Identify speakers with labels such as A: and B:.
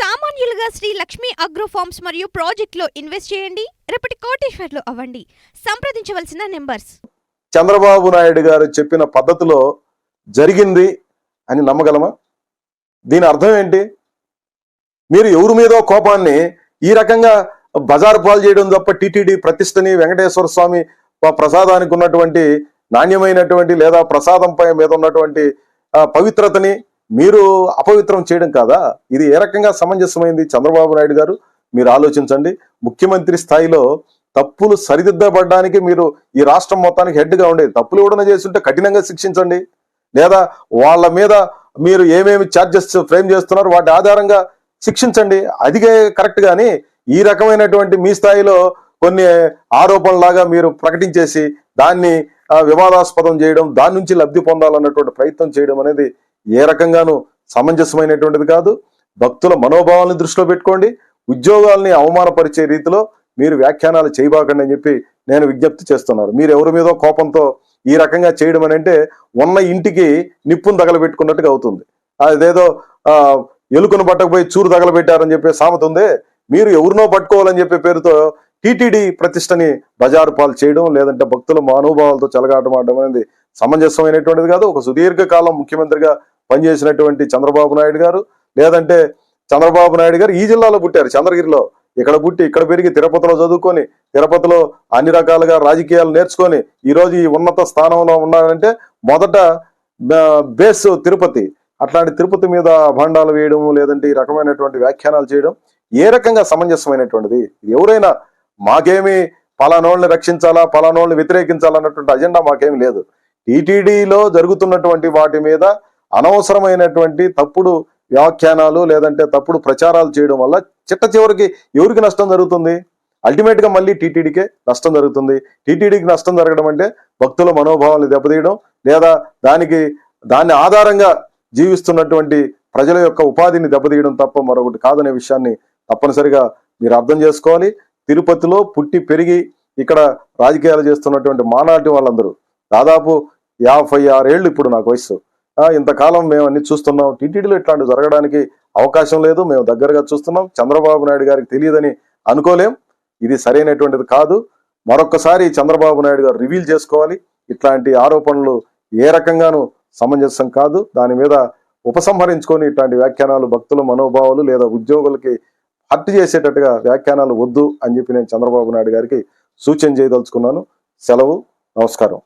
A: సామాన్యులుగా Shri Lakshmi agro forms మరియు ప్రాజెక్టులో invest చేయండి. రేపటి కోటీశ్వర్లు అవ్వండి. సంప్రదించవలసిన నెంబర్స్.
B: చంద్రబాబు నాయుడు గారు చెప్పిన పద్ధతిలో జరిగింది అని నమ్మగలమా? దీని అర్థం ఏంటి? మీరు ఎవరి మీదో కోపాన్ని ఈ రకంగా బజారు పాలు చేయడం తప్ప టీటీడీ ప్రతిష్టని, వెంకటేశ్వర స్వామి ప్రసాదానికి ఉన్నటువంటి నాణ్యమైనటువంటి లేదా ప్రసాదంపై మీద ఉన్నటువంటి పవిత్రతని మీరు అపవిత్రం చేయడం కాదా? ఇది ఏ రకంగా సమంజసమైంది? చంద్రబాబు నాయుడు గారు, మీరు ఆలోచించండి. ముఖ్యమంత్రి స్థాయిలో తప్పులు సరిదిద్దబడడానికి మీరు ఈ రాష్ట్రం మొత్తానికి హెడ్గా ఉండేది. తప్పులు ఎవడన్నా చేస్తుంటే కఠినంగా శిక్షించండి, లేదా వాళ్ళ మీద మీరు ఏమేమి ఛార్జెస్ ఫ్రేమ్ చేస్తున్నారు వాటి ఆధారంగా శిక్షించండి. అదిగే కరెక్ట్. కానీ ఈ రకమైనటువంటి మీ స్థాయిలో కొన్ని ఆరోపణలాగా మీరు ప్రకటించేసి దాన్ని వివాదాస్పదం చేయడం, దాని నుంచి లబ్ధి పొందాలన్నటువంటి ప్రయత్నం చేయడం అనేది ఏ రకంగానూ సమంజసమైనటువంటిది కాదు. భక్తుల మనోభావాలను దృష్టిలో పెట్టుకోండి. ఉద్యోగాల్ని అవమానపరిచే రీతిలో మీరు వ్యాఖ్యానాలు చేయబాకండి అని చెప్పి నేను విజ్ఞప్తి చేస్తున్నాను. మీరు ఎవరి మీదో కోపంతో ఈ రకంగా చేయడం అని అంటే ఉన్న ఇంటికి నిప్పును తగలబెట్టుకున్నట్టుగా అవుతుంది. అదేదో ఎలుకను పట్టకపోయి చూరు తగలబెట్టారని చెప్పే సామెత ఉంది. మీరు ఎవరినో పట్టుకోవాలని చెప్పే పేరుతో టీటీడీ ప్రతిష్టని బజారు పాలు చేయడం, లేదంటే భక్తుల మనోభావాలతో చెలగాటమాడడం అనేది సమంజసమైనటువంటిది కాదు. ఒక సుదీర్ఘకాలం ముఖ్యమంత్రిగా పనిచేసినటువంటి చంద్రబాబు నాయుడు గారు, లేదంటే చంద్రబాబు నాయుడు గారు ఈ జిల్లాలో పుట్టారు, చంద్రగిరిలో. ఇక్కడ పుట్టి ఇక్కడ పెరిగి తిరుపతిలో చదువుకొని, తిరుపతిలో అన్ని రకాలుగా రాజకీయాలు నేర్చుకొని ఈరోజు ఈ ఉన్నత స్థానంలో ఉన్నారంటే మొదట బేస్ తిరుపతి. అట్లాంటి తిరుపతి మీద అభాండాలు వేయడం, లేదంటే ఈ రకమైనటువంటి వ్యాఖ్యానాలు చేయడం ఏ రకంగా సమంజసమైనటువంటిది? ఎవరైనా మాకేమి పలానోళ్ళని రక్షించాలా, పలానోళ్ళని వ్యతిరేకించాలన్నటువంటి అజెండా మాకేమి లేదు. టీటీడీలో జరుగుతున్నటువంటి వాటి మీద అనవసరమైనటువంటి తప్పుడు వ్యాఖ్యానాలు, లేదంటే తప్పుడు ప్రచారాలు చేయడం వల్ల చిట్ట చివరికి ఎవరికి నష్టం జరుగుతుంది? అల్టిమేట్ గా మళ్ళీ టీటీడీకే నష్టం జరుగుతుంది. టీటీడీకి నష్టం జరగడం అంటే భక్తుల మనోభావాలను దెబ్బతీయడం, లేదా దాన్ని ఆధారంగా జీవిస్తున్నటువంటి ప్రజల యొక్క ఉపాధిని దెబ్బతీయడం తప్ప మరొకటి కాదనే విషయాన్ని తప్పనిసరిగా మీరు అర్థం చేసుకోవాలి. తిరుపతిలో పుట్టి పెరిగి ఇక్కడ రాజకీయాలు చేస్తున్నటువంటి మానాటి వాళ్ళందరూ దాదాపు 56 ఏళ్ళు ఇప్పుడు నాకు వయసు. ఇంతకాలం మేము అన్ని చూస్తున్నాం. టీటీడీలో ఇట్లాంటి జరగడానికి అవకాశం లేదు. మేము దగ్గరగా చూస్తున్నాం. చంద్రబాబు నాయుడు గారికి తెలియదని అనుకోలేం. ఇది సరైనటువంటిది కాదు. మరొకసారి చంద్రబాబు నాయుడు గారు రివీల్ చేసుకోవాలి. ఇట్లాంటి ఆరోపణలు ఏ రకంగానూ సమంజసం కాదు. దాని మీద ఉపసంహరించుకొని ఇట్లాంటి వ్యాఖ్యానాలు భక్తుల మనోభావాలు లేదా ఉద్యోగులకి హర్ట్ చేసేటట్టుగా వ్యాఖ్యానాలు వద్దు అని చెప్పి నేను చంద్రబాబు నాయుడు గారికి సూచన చేయదలుచుకున్నాను. సెలవు. నమస్కారం.